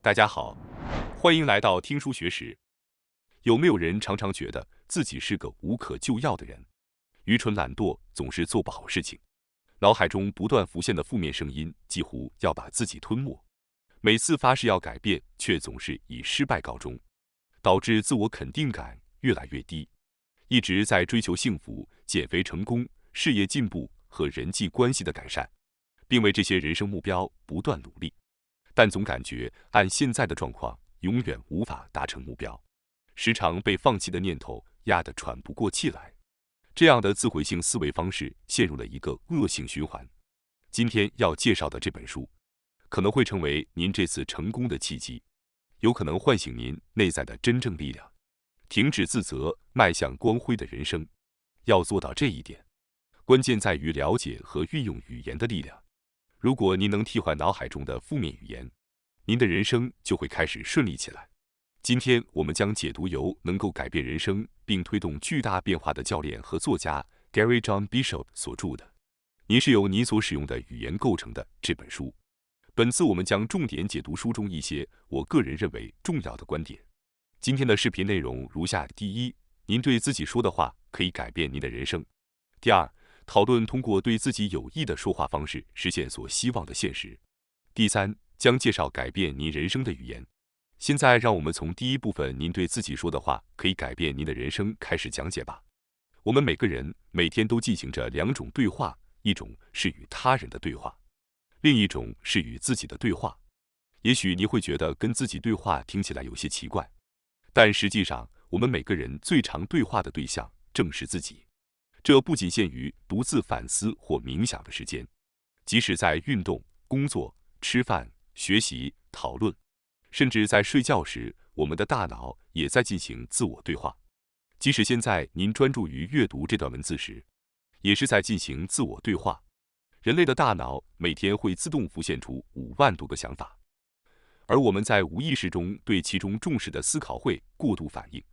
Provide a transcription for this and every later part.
大家好，欢迎来到听书学史。有没有人常常觉得自己是个无可救药的人，愚蠢懒惰，总是做不好事情？脑海中不断浮现的负面声音几乎要把自己吞没。每次发誓要改变，却总是以失败告终，导致自我肯定感越来越低。一直在追求幸福、减肥成功、事业进步和人际关系的改善，并为这些人生目标不断努力，但总感觉按现在的状况永远无法达成目标，时常被放弃的念头压得喘不过气来。这样的自毁性思维方式陷入了一个恶性循环。今天要介绍的这本书，可能会成为您这次成功的契机，有可能唤醒您内在的真正力量，停止自责，迈向光辉的人生。要做到这一点，关键在于了解和运用语言的力量。如果您能替换脑海中的负面语言，您的人生就会开始顺利起来。今天我们将解读由能够改变人生并推动巨大变化的教练和作家 Gary John Bishop 所著的《您是由你所使用的语言构成的》这本书。本次我们将重点解读书中一些我个人认为重要的观点。今天的视频内容如下：第一，您对自己说的话可以改变您的人生；第二，讨论通过对自己有益的说话方式实现所希望的现实；第三，将介绍改变您人生的语言。现在让我们从第一部分您对自己说的话可以改变您的人生开始讲解吧。我们每个人每天都进行着两种对话，一种是与他人的对话，另一种是与自己的对话。也许你会觉得跟自己对话听起来有些奇怪，但实际上我们每个人最常对话的对象正是自己。这不仅限于独自反思或冥想的时间，即使在运动、工作、吃饭、学习、讨论，甚至在睡觉时，我们的大脑也在进行自我对话。即使现在您专注于阅读这段文字时，也是在进行自我对话。人类的大脑每天会自动浮现出5万多个想法，而我们在无意识中对其中重视的思考会过度反应。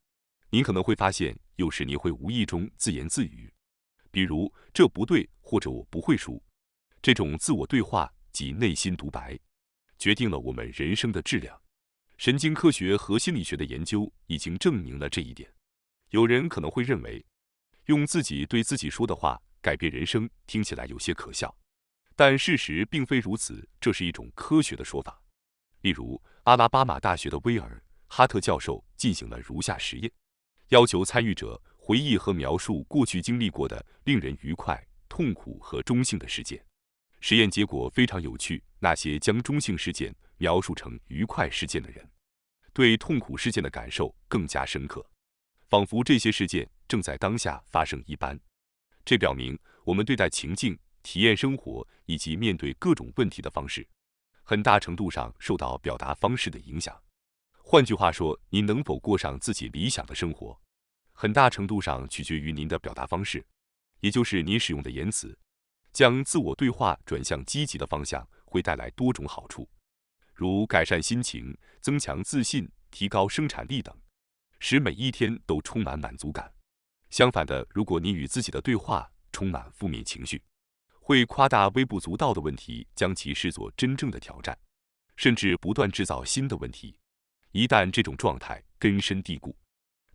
您可能会发现，有时你会无意中自言自语，比如这不对，或者我不会输。这种自我对话及内心独白，决定了我们人生的质量。神经科学和心理学的研究已经证明了这一点。有人可能会认为，用自己对自己说的话改变人生听起来有些可笑，但事实并非如此，这是一种科学的说法。例如，阿拉巴马大学的威尔·哈特教授进行了如下实验，要求参与者回忆和描述过去经历过的令人愉快、痛苦和中性的事件。实验结果非常有趣，那些将中性事件描述成愉快事件的人，对痛苦事件的感受更加深刻，仿佛这些事件正在当下发生一般。这表明我们对待情境、体验生活以及面对各种问题的方式，很大程度上受到表达方式的影响。换句话说，您能否过上自己理想的生活，很大程度上取决于您的表达方式，也就是您使用的言辞。将自我对话转向积极的方向会带来多种好处，如改善心情、增强自信、提高生产力等，使每一天都充满满足感。相反的，如果你与自己的对话充满负面情绪，会夸大微不足道的问题，将其视作真正的挑战，甚至不断制造新的问题。一旦这种状态根深蒂固，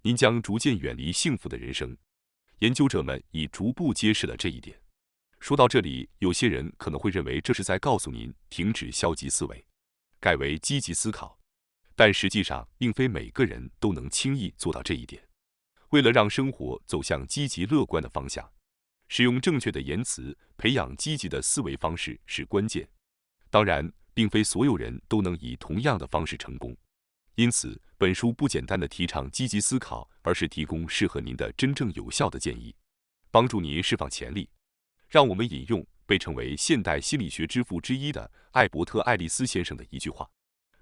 您将逐渐远离幸福的人生。研究者们已逐步揭示了这一点。说到这里，有些人可能会认为这是在告诉您停止消极思维，改为积极思考，但实际上并非每个人都能轻易做到这一点。为了让生活走向积极乐观的方向，使用正确的言辞，培养积极的思维方式是关键。当然，并非所有人都能以同样的方式成功，因此本书不简单地提倡积极思考，而是提供适合您的真正有效的建议，帮助您释放潜力。让我们引用被称为现代心理学之父之一的艾伯特·爱丽丝先生的一句话：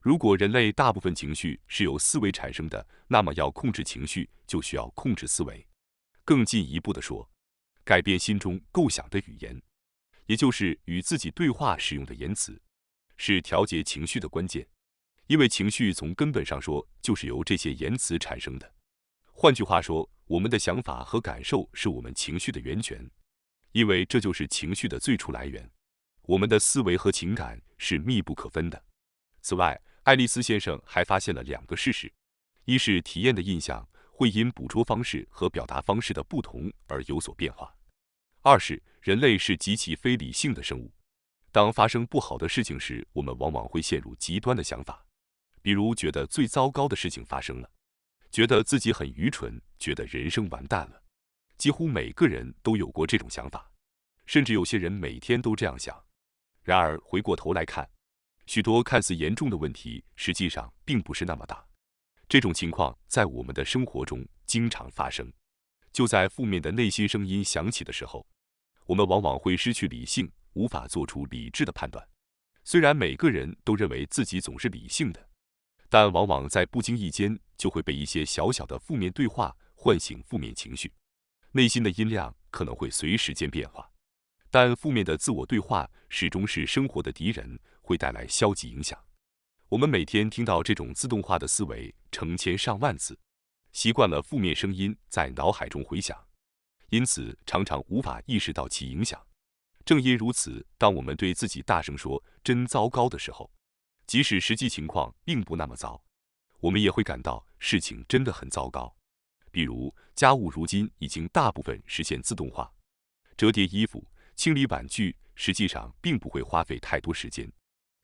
如果人类大部分情绪是由思维产生的，那么要控制情绪就需要控制思维。更进一步地说，改变心中构想的语言，也就是与自己对话使用的言辞，是调节情绪的关键。因为情绪从根本上说就是由这些言辞产生的。换句话说，我们的想法和感受是我们情绪的源泉，因为这就是情绪的最初来源。我们的思维和情感是密不可分的。此外，爱丽丝先生还发现了2个事实：一是体验的印象会因捕捉方式和表达方式的不同而有所变化；二是人类是极其非理性的生物。当发生不好的事情时，我们往往会陷入极端的想法，比如觉得最糟糕的事情发生了，觉得自己很愚蠢，觉得人生完蛋了。几乎每个人都有过这种想法，甚至有些人每天都这样想。然而回过头来看，许多看似严重的问题实际上并不是那么大。这种情况在我们的生活中经常发生。就在负面的内心声音响起的时候，我们往往会失去理性，无法做出理智的判断。虽然每个人都认为自己总是理性的，但往往在不经意间就会被一些小小的负面对话唤醒负面情绪，内心的音量可能会随时间变化。但负面的自我对话始终是生活的敌人，会带来消极影响。我们每天听到这种自动化的思维成千上万次，习惯了负面声音在脑海中回响，因此常常无法意识到其影响。正因如此，当我们对自己大声说"真糟糕"的时候，即使实际情况并不那么糟，我们也会感到事情真的很糟糕。比如，家务如今已经大部分实现自动化，折叠衣服、清理碗具实际上并不会花费太多时间，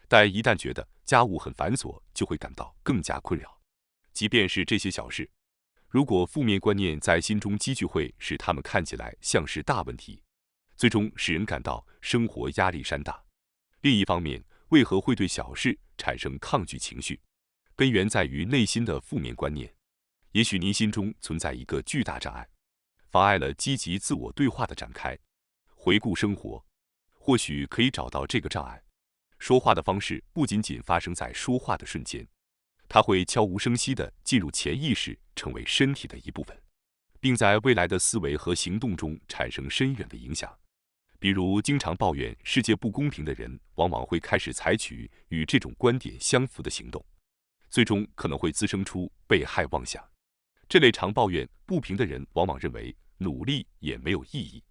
但一旦觉得家务很繁琐，就会感到更加困扰。即便是这些小事，如果负面观念在心中积聚，会使他们看起来像是大问题，最终使人感到生活压力山大。另一方面，为何会对小事产生抗拒情绪？根源在于内心的负面观念。也许您心中存在一个巨大障碍，妨碍了积极自我对话的展开。回顾生活，或许可以找到这个障碍。说话的方式不仅仅发生在说话的瞬间，它会悄无声息地进入潜意识，成为身体的一部分，并在未来的思维和行动中产生深远的影响。比如，经常抱怨世界不公平的人，往往会开始采取与这种观点相符的行动，最终可能会滋生出被害妄想。这类常抱怨不平的人，往往认为努力也没有意义，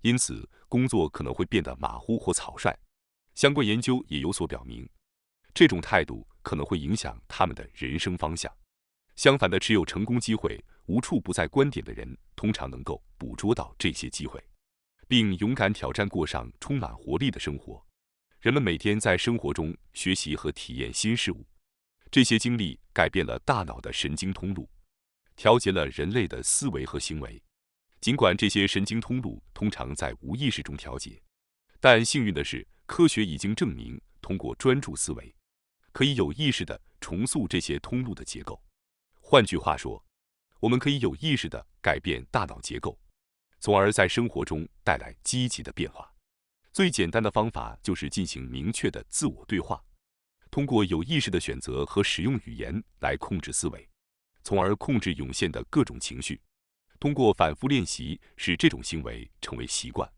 因此工作可能会变得马虎或草率。相关研究也有所表明，这种态度可能会影响他们的人生方向。相反的，持有成功机会、无处不在观点的人，通常能够捕捉到这些机会，并勇敢挑战，过上充满活力的生活。人们每天在生活中学习和体验新事物，这些经历改变了大脑的神经通路，调节了人类的思维和行为。尽管这些神经通路通常在无意识中调节，但幸运的是，科学已经证明，通过专注思维，可以有意识地重塑这些通路的结构。换句话说，我们可以有意识地改变大脑结构，从而在生活中带来积极的变化。最简单的方法就是进行明确的自我对话，通过有意识的选择和使用语言来控制思维，从而控制涌现的各种情绪。通过反复练习，使这种行为成为习惯，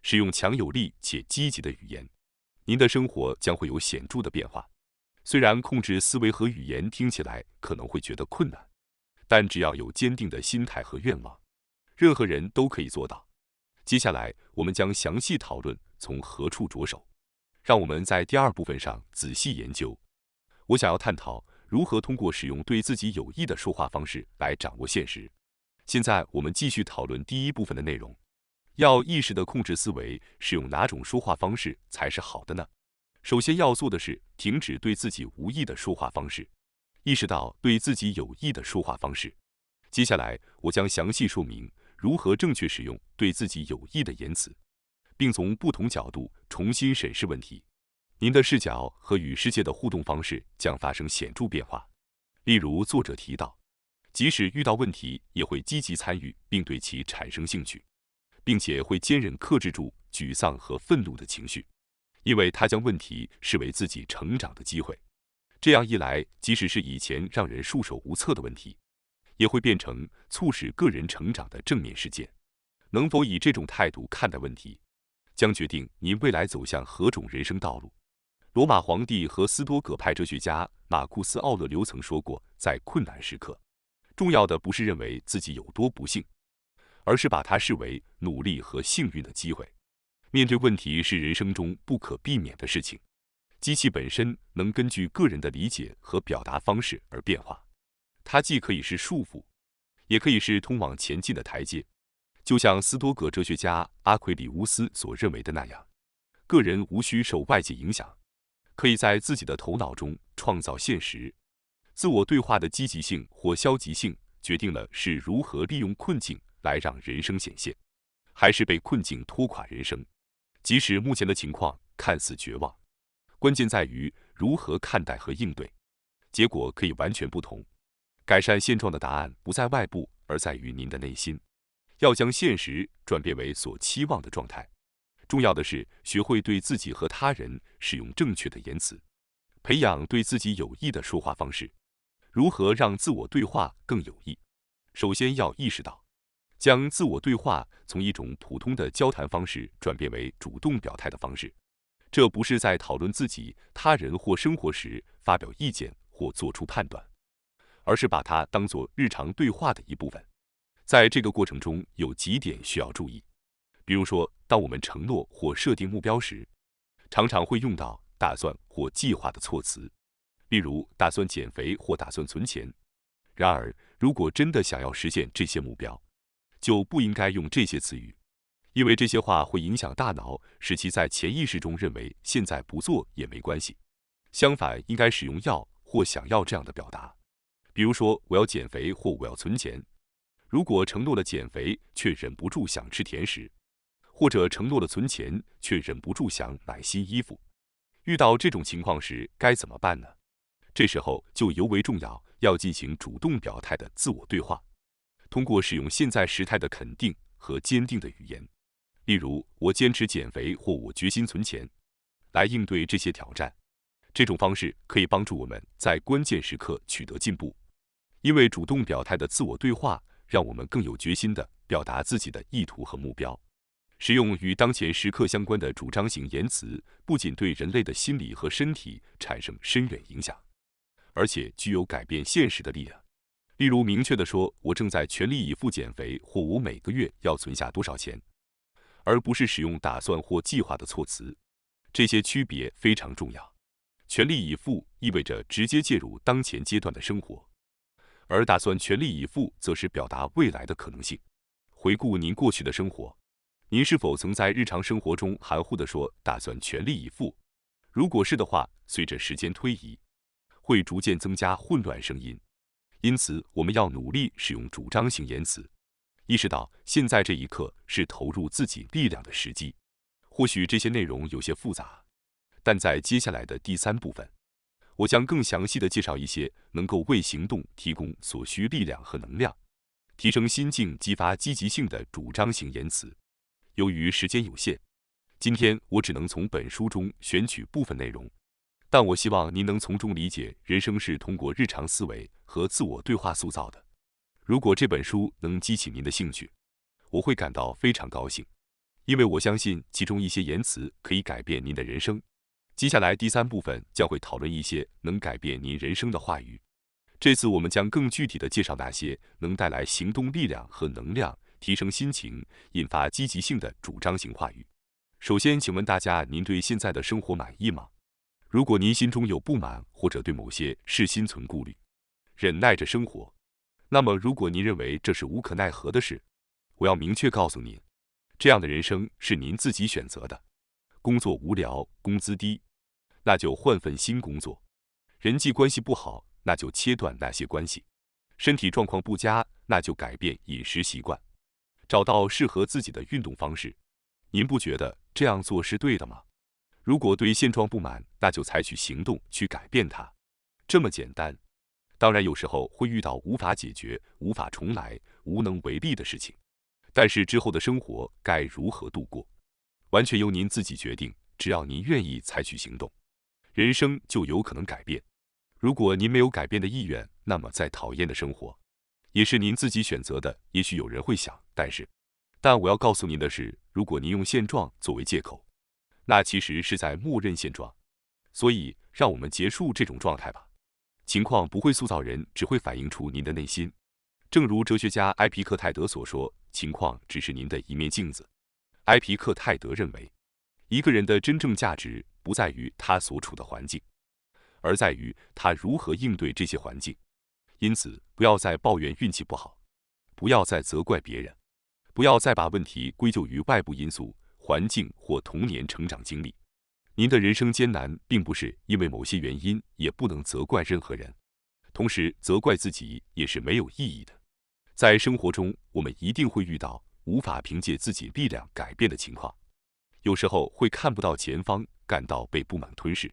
使用强有力且积极的语言，您的生活将会有显著的变化。虽然控制思维和语言听起来可能会觉得困难，但只要有坚定的心态和愿望，任何人都可以做到。接下来，我们将详细讨论从何处着手。让我们在第2部分上仔细研究。我想要探讨如何通过使用对自己有益的说话方式来掌握现实。现在我们继续讨论第1部分的内容。要意识地控制思维，使用哪种说话方式才是好的呢？首先要做的是停止对自己无益的说话方式，意识到对自己有益的说话方式。接下来，我将详细说明如何正确使用对自己有益的言辞，并从不同角度重新审视问题。您的视角和与世界的互动方式将发生显著变化。例如，作者提到，即使遇到问题，也会积极参与并对其产生兴趣，并且会坚韧克制住沮丧和愤怒的情绪，因为他将问题视为自己成长的机会。这样一来，即使是以前让人束手无策的问题，也会变成促使个人成长的正面事件。能否以这种态度看待问题，将决定您未来走向何种人生道路。罗马皇帝和斯多葛派哲学家马库斯·奥勒留曾说过，在困难时刻，重要的不是认为自己有多不幸，而是把它视为努力和幸运的机会。面对问题是人生中不可避免的事情，机器本身能根据个人的理解和表达方式而变化，它既可以是束缚，也可以是通往前进的台阶。就像斯多葛哲学家阿奎里乌斯所认为的那样，个人无需受外界影响，可以在自己的头脑中创造现实。自我对话的积极性或消极性，决定了是如何利用困境来让人生显现，还是被困境拖垮人生。即使目前的情况看似绝望，关键在于如何看待和应对，结果可以完全不同。改善现状的答案不在外部，而在于您的内心。要将现实转变为所期望的状态，重要的是学会对自己和他人使用正确的言辞，培养对自己有益的说话方式。如何让自我对话更有益？首先要意识到，将自我对话从一种普通的交谈方式转变为主动表态的方式。这不是在讨论自己、他人或生活时发表意见或做出判断，而是把它当作日常对话的一部分。在这个过程中，有几点需要注意。比如说，当我们承诺或设定目标时，常常会用到打算或计划的措辞，例如打算减肥或打算存钱。然而，如果真的想要实现这些目标，就不应该用这些词语，因为这些话会影响大脑，使其在潜意识中认为现在不做也没关系。相反，应该使用要或想要这样的表达，比如说我要减肥或我要存钱。如果承诺了减肥却忍不住想吃甜食，或者承诺了存钱却忍不住想买新衣服，遇到这种情况时该怎么办呢？这时候就尤为重要，要进行主动表态的自我对话，通过使用现在时态的肯定和坚定的语言，例如我坚持减肥或我决心存钱，来应对这些挑战。这种方式可以帮助我们在关键时刻取得进步，因为主动表态的自我对话让我们更有决心地表达自己的意图和目标。使用与当前时刻相关的主张型言辞，不仅对人类的心理和身体产生深远影响，而且具有改变现实的力量。例如，明确地说我正在全力以赴减肥，或我每个月要存下多少钱，而不是使用打算或计划的措辞。这些区别非常重要。全力以赴意味着直接介入当前阶段的生活，而打算全力以赴则是表达未来的可能性。回顾您过去的生活，您是否曾在日常生活中含糊地说打算全力以赴？如果是的话，随着时间推移，会逐渐增加混乱声音。因此，我们要努力使用主张型言辞，意识到现在这一刻是投入自己力量的时机。或许这些内容有些复杂，但在接下来的第3部分，我将更详细地介绍一些能够为行动提供所需力量和能量，提升心境、激发积极性的主张型言辞。由于时间有限，今天我只能从本书中选取部分内容，但我希望您能从中理解人生是通过日常思维和自我对话塑造的。如果这本书能激起您的兴趣，我会感到非常高兴，因为我相信其中一些言辞可以改变您的人生。接下来第3部分将会讨论一些能改变您人生的话语。这次我们将更具体地介绍那些能带来行动力量和能量，提升心情、引发积极性的主张型话语。首先，请问大家，您对现在的生活满意吗？如果您心中有不满，或者对某些事心存顾虑，忍耐着生活，那么如果您认为这是无可奈何的事，我要明确告诉您，这样的人生是您自己选择的。工作无聊，工资低，那就换份新工作；人际关系不好，那就切断那些关系；身体状况不佳，那就改变饮食习惯，找到适合自己的运动方式。您不觉得这样做是对的吗？如果对现状不满，那就采取行动去改变它，这么简单。当然，有时候会遇到无法解决、无法重来、无能为力的事情，但是之后的生活该如何度过，完全由您自己决定。只要您愿意采取行动，人生就有可能改变。如果您没有改变的意愿，那么再讨厌的生活也是您自己选择的。也许有人会想，但我要告诉您的是，如果您用现状作为借口，那其实是在默认现状。所以，让我们结束这种状态吧。情况不会塑造人，只会反映出您的内心。正如哲学家埃皮克泰德所说，情况只是您的一面镜子。埃皮克泰德认为，一个人的真正价值不在于他所处的环境，而在于他如何应对这些环境。因此，不要再抱怨运气不好，不要再责怪别人，不要再把问题归咎于外部因素、环境或童年成长经历。您的人生艰难，并不是因为某些原因，也不能责怪任何人。同时，责怪自己也是没有意义的。在生活中，我们一定会遇到无法凭借自己力量改变的情况，有时候会看不到前方，感到被不满吞噬。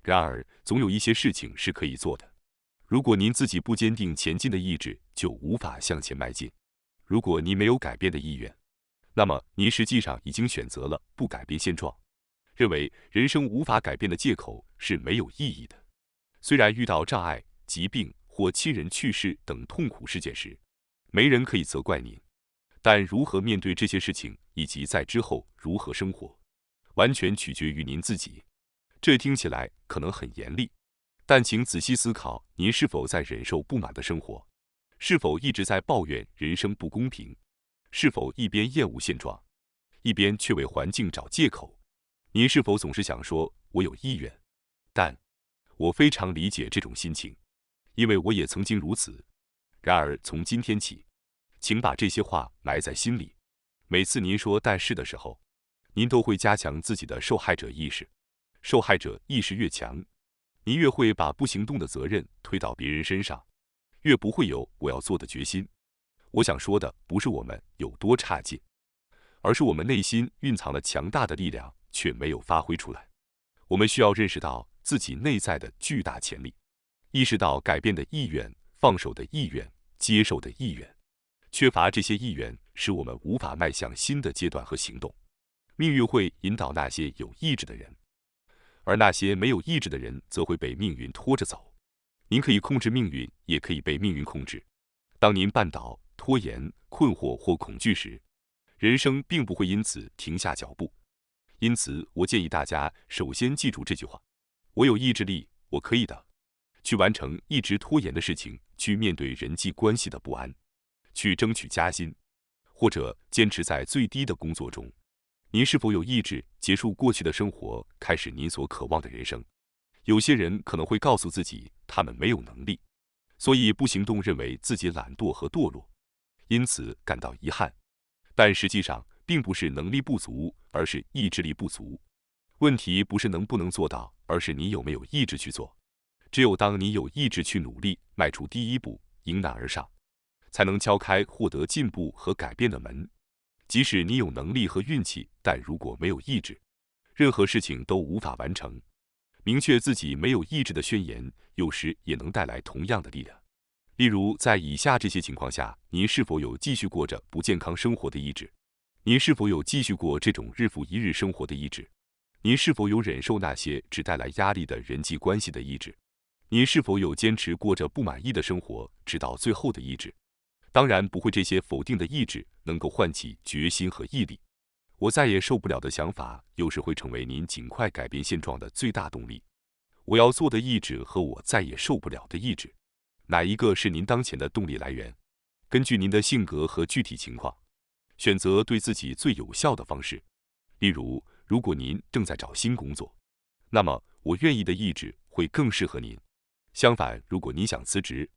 然而，总有一些事情是可以做的。如果您自己不坚定前进的意志，就无法向前迈进。如果您没有改变的意愿，那么您实际上已经选择了不改变现状。认为人生无法改变的借口是没有意义的。虽然遇到障碍、疾病或亲人去世等痛苦事件时，没人可以责怪您，但如何面对这些事情，以及在之后如何生活，完全取决于您自己。这听起来可能很严厉，但请仔细思考，您是否在忍受不满的生活？是否一直在抱怨人生不公平？是否一边厌恶现状，一边却为环境找借口？您是否总是想说“我有意愿”，但我非常理解这种心情，因为我也曾经如此。然而，从今天起，请把这些话埋在心里。每次您说"但是"的时候，您都会加强自己的受害者意识。受害者意识越强，您越会把不行动的责任推到别人身上，越不会有我要做的决心。我想说的不是我们有多差劲，而是我们内心蕴藏了强大的力量，却没有发挥出来。我们需要认识到自己内在的巨大潜力，意识到改变的意愿、放手的意愿、接受的意愿。缺乏这些意愿，使我们无法迈向新的阶段和行动。命运会引导那些有意志的人，而那些没有意志的人则会被命运拖着走。您可以控制命运，也可以被命运控制。当您绊倒、拖延、困惑或恐惧时，人生并不会因此停下脚步。因此，我建议大家首先记住这句话：我有意志力，我可以的。去完成一直拖延的事情，去面对人际关系的不安，去争取加薪，或者坚持在最低的工作中。您是否有意志结束过去的生活，开始您所渴望的人生？有些人可能会告诉自己，他们没有能力，所以不行动，认为自己懒惰和堕落，因此感到遗憾。但实际上，并不是能力不足，而是意志力不足。问题不是能不能做到，而是你有没有意志去做。只有当你有意志去努力，迈出第一步，迎难而上，才能敲开获得进步和改变的门。即使你有能力和运气，但如果没有意志，任何事情都无法完成。明确自己没有意志的宣言，有时也能带来同样的力量。例如，在以下这些情况下，您是否有继续过着不健康生活的意志？您是否有继续过这种日复一日生活的意志？您是否有忍受那些只带来压力的人际关系的意志？您是否有坚持过着不满意的生活直到最后的意志？当然不会，这些否定的意志能够唤起决心和毅力。我再也受不了的想法，有时会成为您尽快改变现状的最大动力。我要做的意志和我再也受不了的意志，哪一个是您当前的动力来源？根据您的性格和具体情况，选择对自己最有效的方式。例如，如果您正在找新工作，那么我愿意的意志会更适合您。相反，如果您想辞职，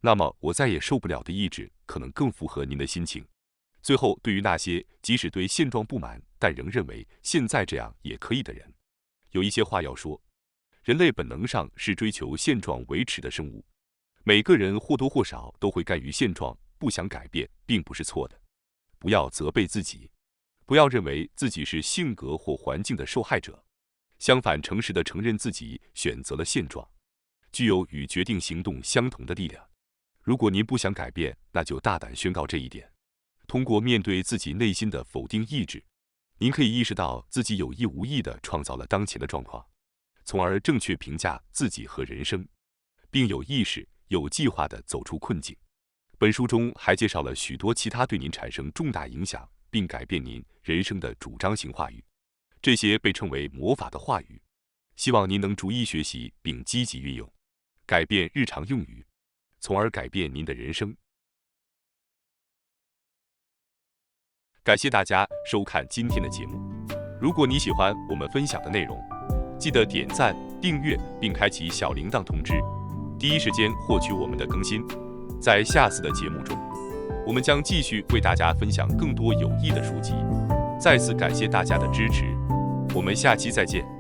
那么我再也受不了的意志可能更符合您的心情。最后，对于那些即使对现状不满，但仍认为现在这样也可以的人，有一些话要说。人类本能上是追求现状维持的生物，每个人或多或少都会甘于现状，不想改变，并不是错的。不要责备自己，不要认为自己是性格或环境的受害者。相反，诚实地承认自己选择了现状，具有与决定行动相同的力量。如果您不想改变，那就大胆宣告这一点。通过面对自己内心的否定意志，您可以意识到自己有意无意地创造了当前的状况，从而正确评价自己和人生，并有意识、有计划地走出困境。本书中还介绍了许多其他对您产生重大影响并改变您人生的主张型话语，这些被称为魔法的话语。希望您能逐一学习并积极运用，改变日常用语，从而改变您的人生。感谢大家收看今天的节目。如果你喜欢我们分享的内容，记得点赞、订阅并开启小铃铛通知，第一时间获取我们的更新。在下次的节目中，我们将继续为大家分享更多有益的书籍。再次感谢大家的支持，我们下期再见。